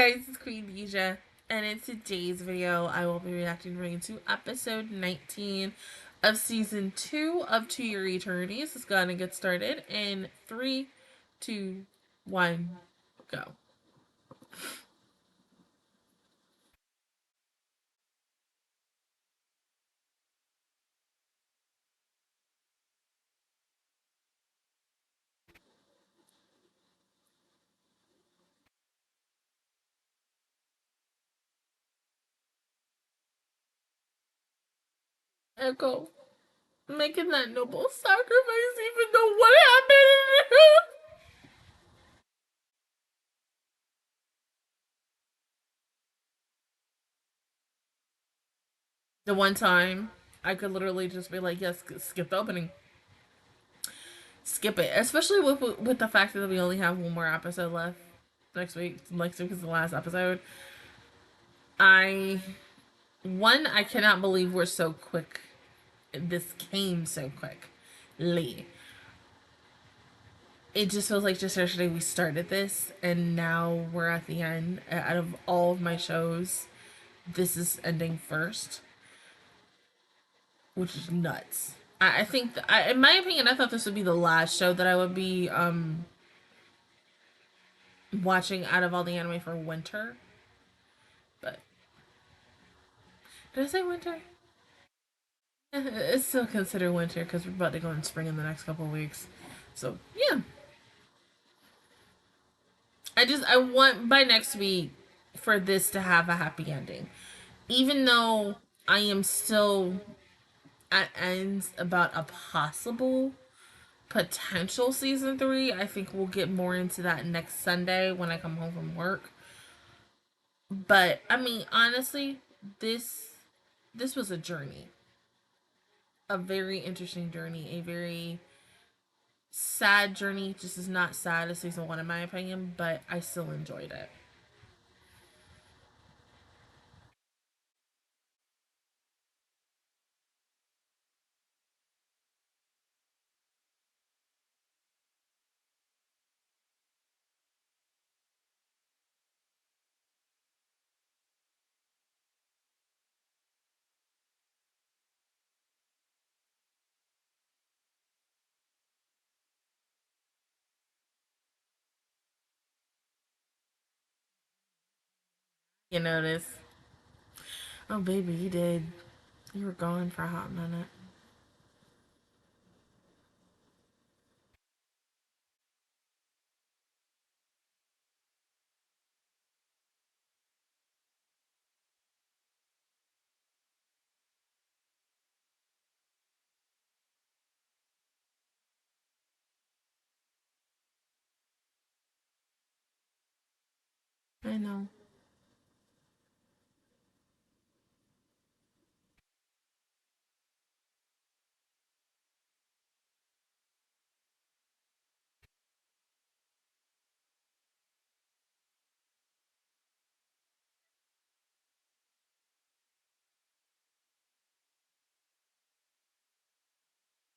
guys, it's Queendija, and in today's video, I will be reacting to episode 19 of season 2 of To Your Eternities. It's gonna get started in 3, 2, 1, go. Echo, making that noble sacrifice even though what happened? The one time, I could literally just be like, yes, skip the opening. Skip it. Especially with the fact that we only have one more episode left next week. Next week is the last episode. I cannot believe we're so quick. This came so quickly. It just feels like just yesterday we started this, and now we're at the end. Out of all of my shows, this is ending first, which is nuts. I think, in my opinion, I thought this would be the last show that I would be watching out of all the anime for winter. But did I say winter? It's still considered winter because we're about to go in spring in the next couple of weeks. So yeah, I want by next week for this to have a happy ending, even though I am still at ends about a possible potential season 3. I think we'll get more into that next Sunday when I come home from work. But I mean, honestly, this was a journey, a very interesting journey, a very sad journey. Just is not sad as season 1 in my opinion, but I still enjoyed it. You notice? Oh baby, you did. You were gone for a hot minute. I know.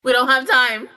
We don't have time.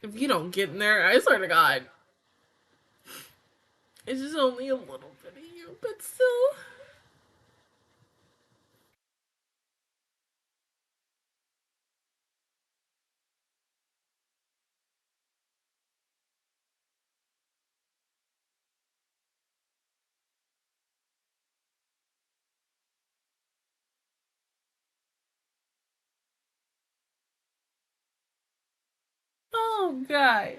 If you don't get in there, I swear to God, it's just only a little bit of you, but still. Oh, God.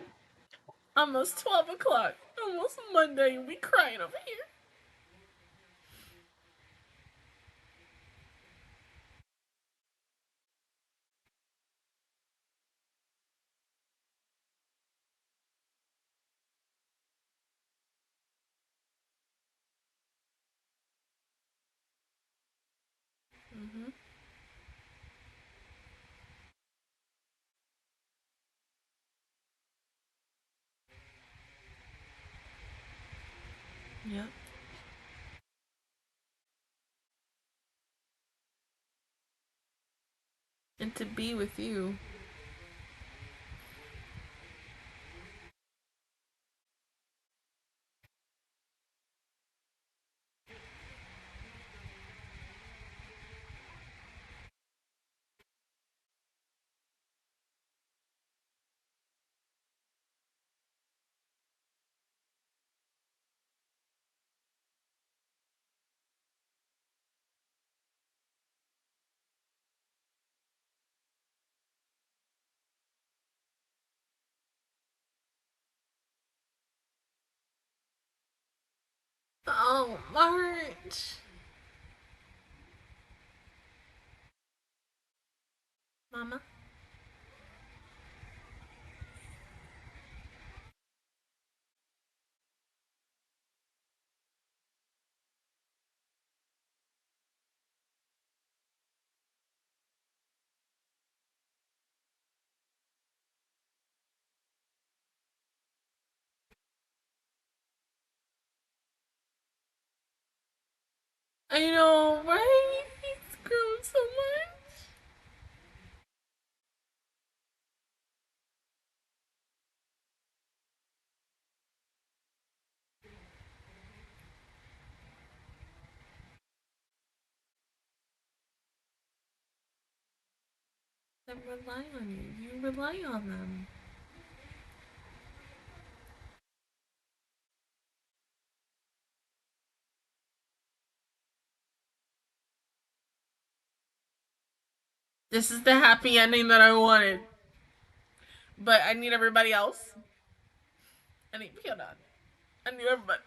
Almost 12 o'clock. Almost Monday, and we crying over here. Mm-hmm. Yep. And to be with you. Oh, March. Mama. I know, right? He's grown so much. They rely on you. You rely on them. This is the happy ending that I wanted. But I need everybody else. I need Fiona. I need everybody.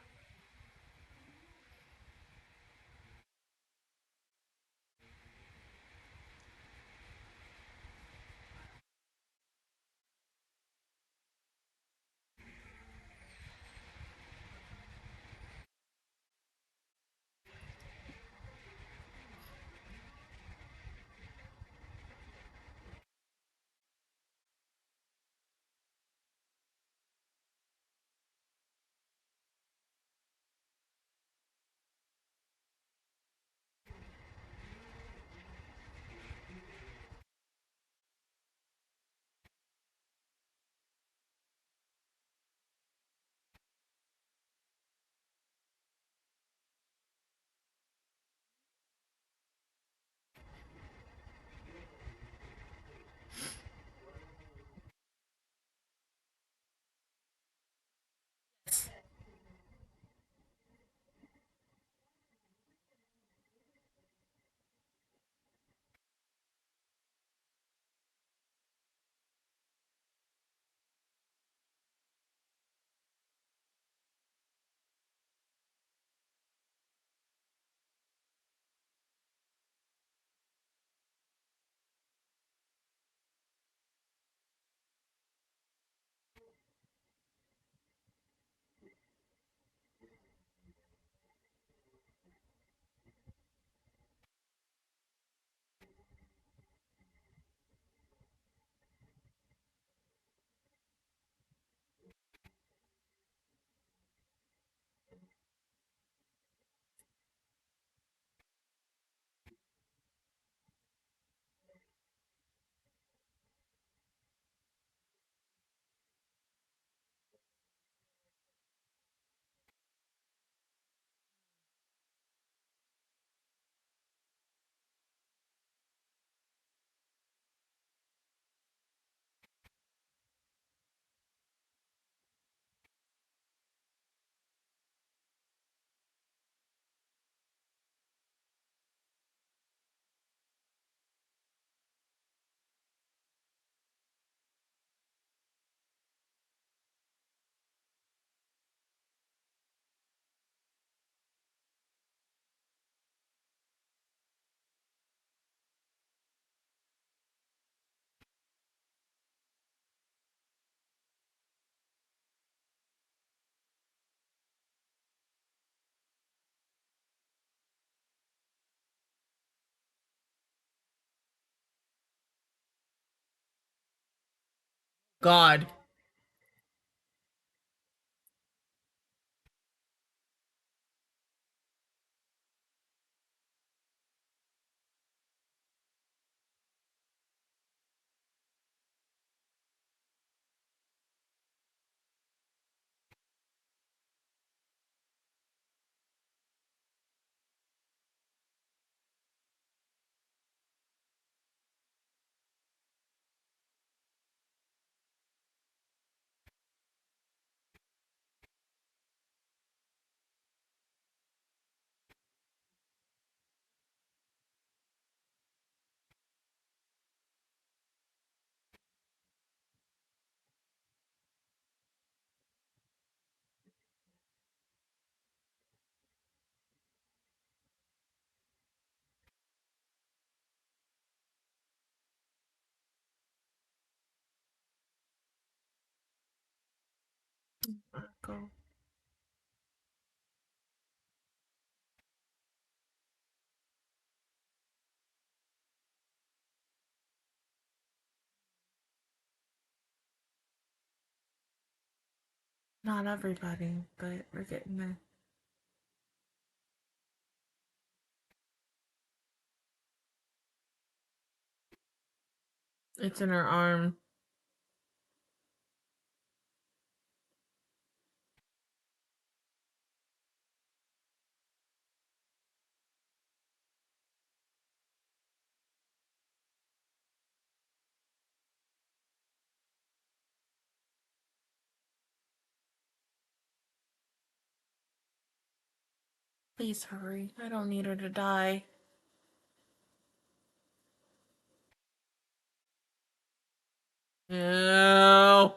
God. Go. Not everybody, but we're getting there. It's in her arm. Please hurry. I don't need her to die. No.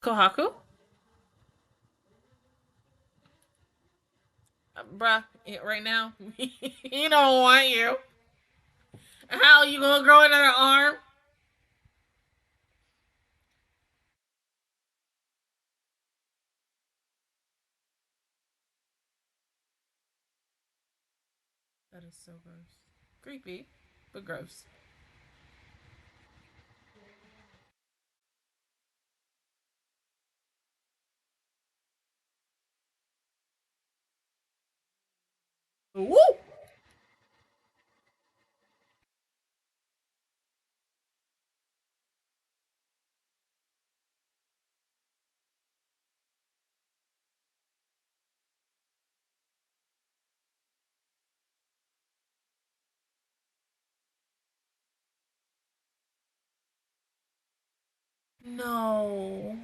Kohaku? Bruh, right now, he don't want you. How you gonna grow another arm? That is so gross. Creepy, but gross. Woo! No.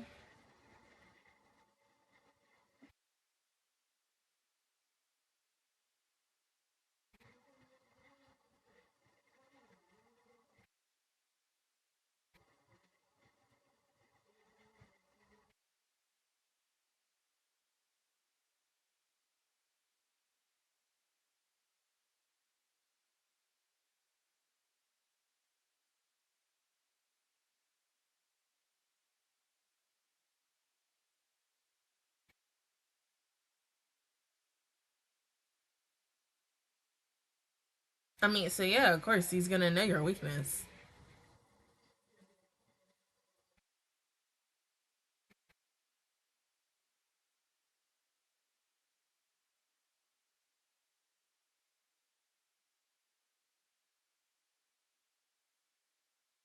I mean, so yeah, of course he's gonna know your weakness.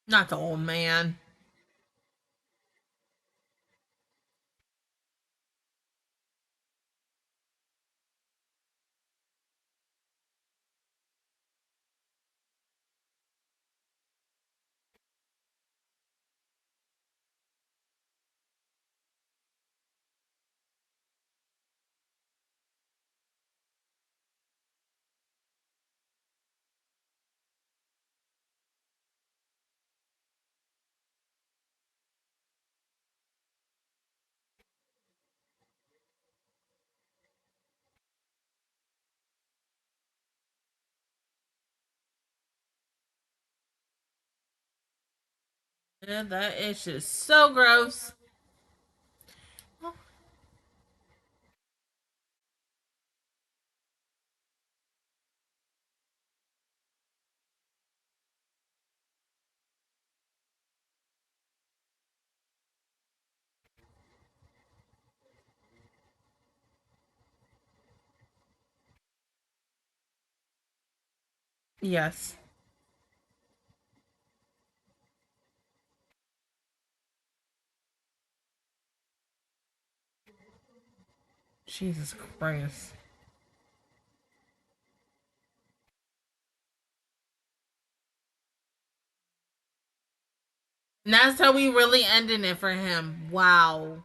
Not the old man. Yeah, that is just so gross. Yes. Jesus Christ. And that's how we really ended it for him. Wow.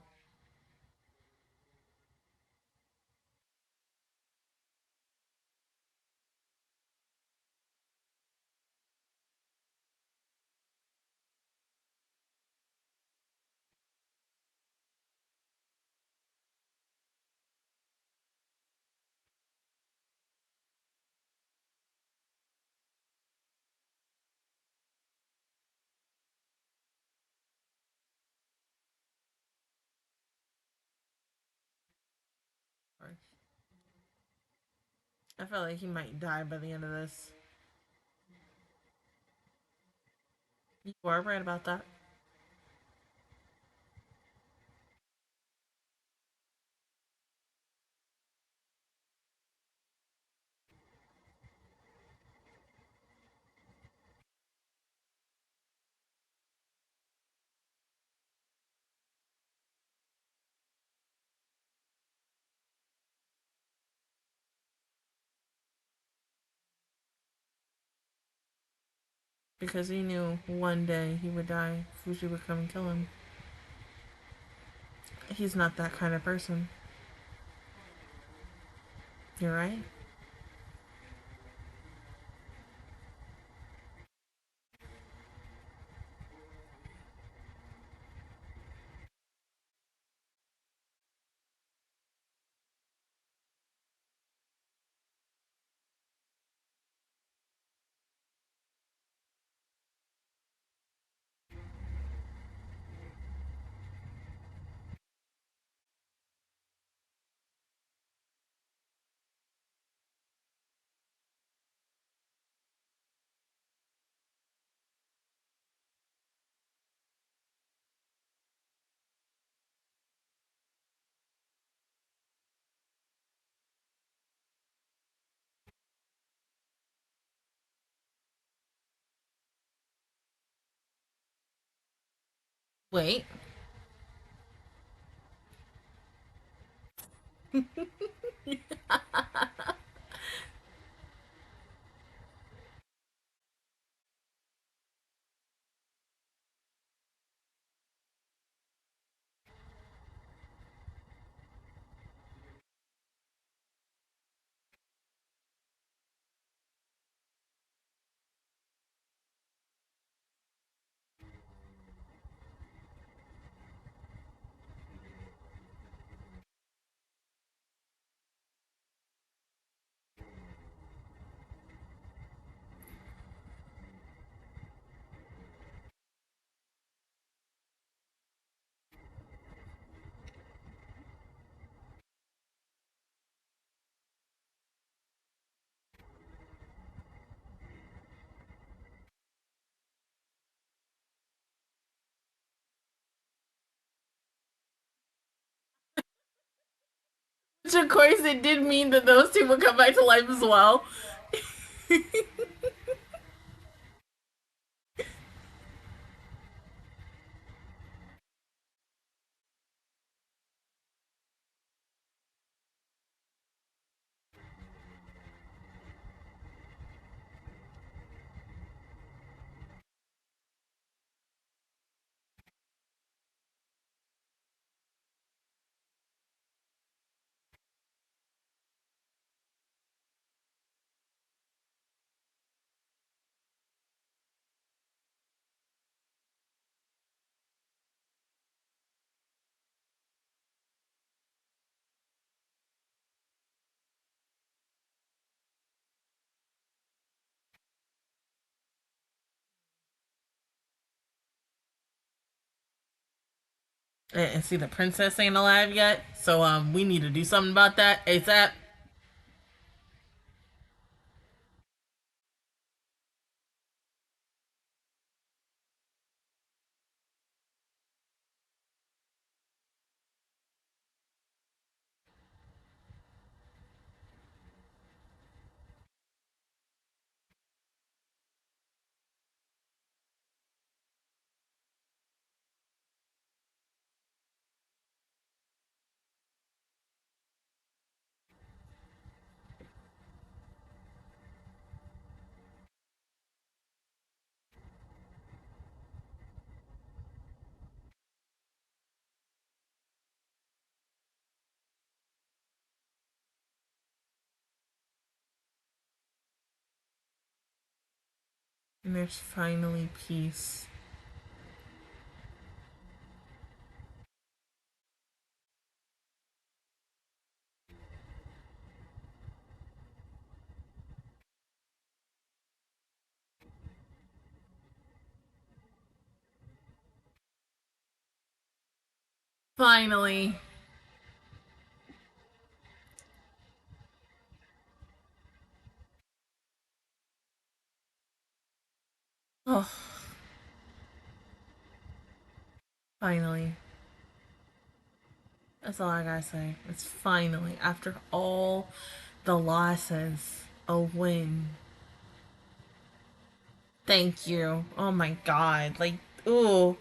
I feel like he might die by the end of this. You are right about that. Because he knew one day he would die. Fuji would come and kill him. He's not that kind of person. You're right. Wait. Which of course it did mean that those two would come back to life as well. And see, the princess ain't alive yet, so we need to do something about that ASAP. And there's finally peace. Finally. Oh, finally. That's all I gotta say. It's finally, after all the losses, a win. Thank you. Oh my god. Like, ooh.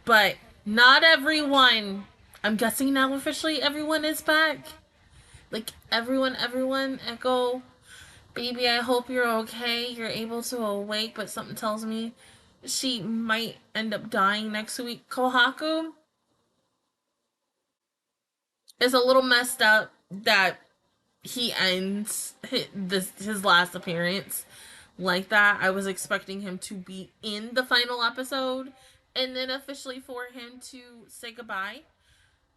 But not everyone. I'm guessing now officially everyone is back. Like, everyone, Echo. Baby, I hope you're okay. You're able to awake, but something tells me she might end up dying next week. Kohaku is a little messed up that he ends his last appearance like that. I was expecting him to be in the final episode and then officially for him to say goodbye.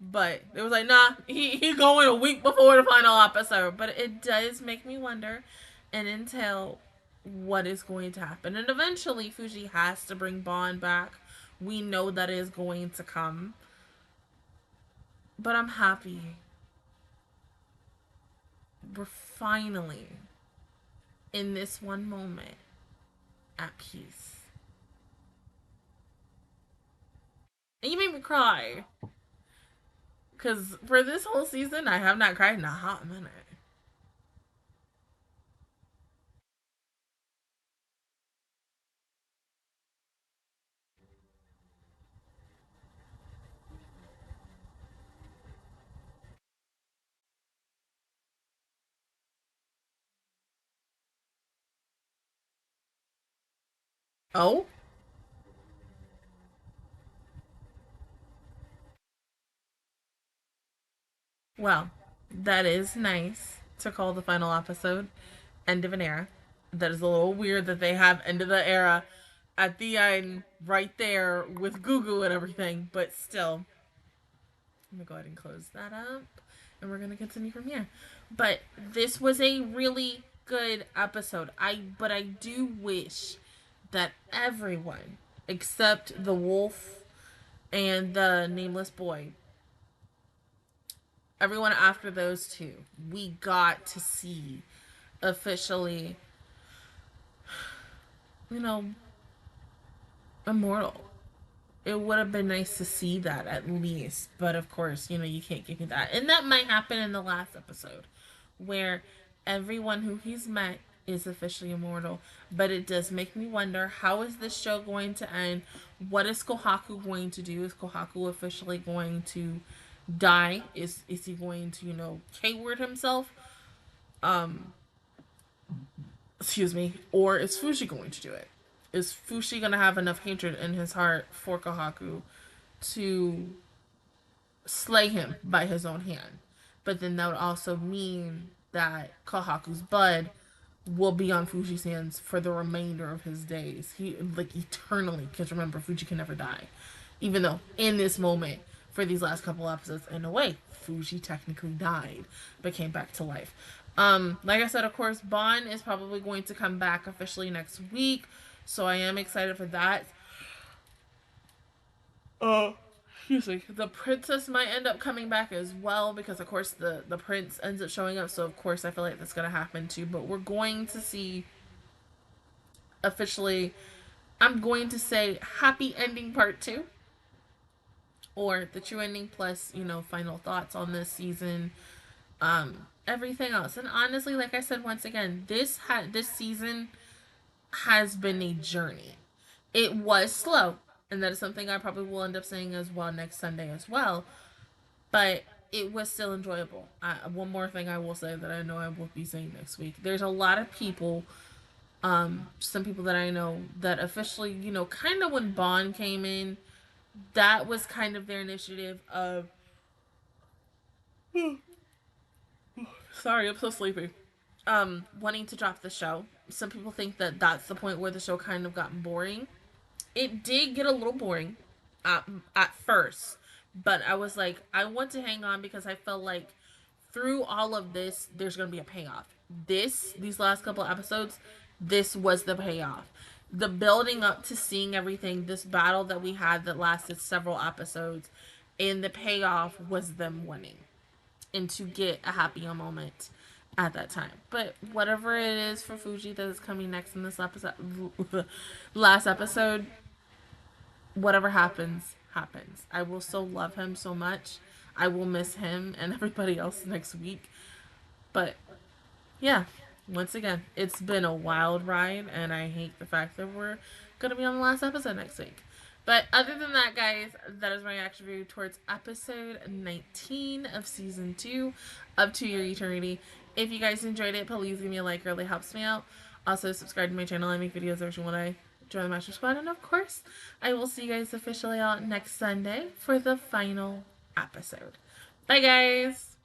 But it was like, nah, he going a week before the final episode. But it does make me wonder and entail what is going to happen. And eventually Fuji has to bring Bond back. We know that is going to come. But I'm happy. We're finally in this one moment at peace. And you made me cry. Because for this whole season, I have not cried in a hot minute. Oh? Well, that is nice to call the final episode End of an Era. That is a little weird that they have End of the Era at the end right there with Gugu and everything, but still. I'm gonna go ahead and close that up and we're gonna continue from here. But this was a really good episode. I do wish that everyone except the wolf and the nameless boy, everyone after those two, we got to see officially, you know, immortal. It would have been nice to see that at least, but of course, you can't give me that. And that might happen in the last episode where everyone who he's met is officially immortal. But it does make me wonder, how is this show going to end? What is Kohaku going to do? Is Kohaku officially going to die? Is he going to, K-word himself? Um excuse me, or is Fushi going to do it? Is Fushi going to have enough hatred in his heart for Kohaku to slay him by his own hand? But then that would also mean that Kohaku's blood will be on Fuji's hands for the remainder of his days. He, like, eternally, because remember, Fuji can never die. Even though in this moment, for these last couple episodes, in a way, Fuji technically died, but came back to life. Like I said, of course, Bon is probably going to come back officially next week, so I am excited for that. Uh, Excuse me. The princess might end up coming back as well because, of course, the prince ends up showing up. So, of course, I feel like that's gonna happen too. But we're going to see officially. I'm going to say happy ending part two, or the true ending plus final thoughts on this season. Everything else, and honestly, like I said once again, this season has been a journey. It was slow, and that is something I probably will end up saying as well next Sunday as well. But it was still enjoyable. One more thing I will say that I know I will be saying next week. There's a lot of people, some people that I know that officially, kind of when Bond came in, that was kind of their initiative of. Sorry, I'm so sleepy. wanting to drop the show. Some people think that that's the point where the show kind of got boring. It did get a little boring at first, but I was like, I want to hang on because I felt like through all of this, there's going to be a payoff. These last couple episodes, this was the payoff. The building up to seeing everything, this battle that we had that lasted several episodes, and the payoff was them winning. And to get a happy moment at that time. But whatever it is for Fuji that is coming next in this episode, last episode, whatever happens, happens. I will still love him so much. I will miss him and everybody else next week. But yeah, once again, it's been a wild ride, and I hate the fact that we're going to be on the last episode next week. But other than that, guys, that is my reaction review towards episode 19 of season 2 of To Your Eternity. If you guys enjoyed it, please give me a like. It really helps me out. Also, subscribe to my channel. I make videos every when I join the Master Squad. And of course, I will see you guys officially out next Sunday for the final episode. Bye, guys!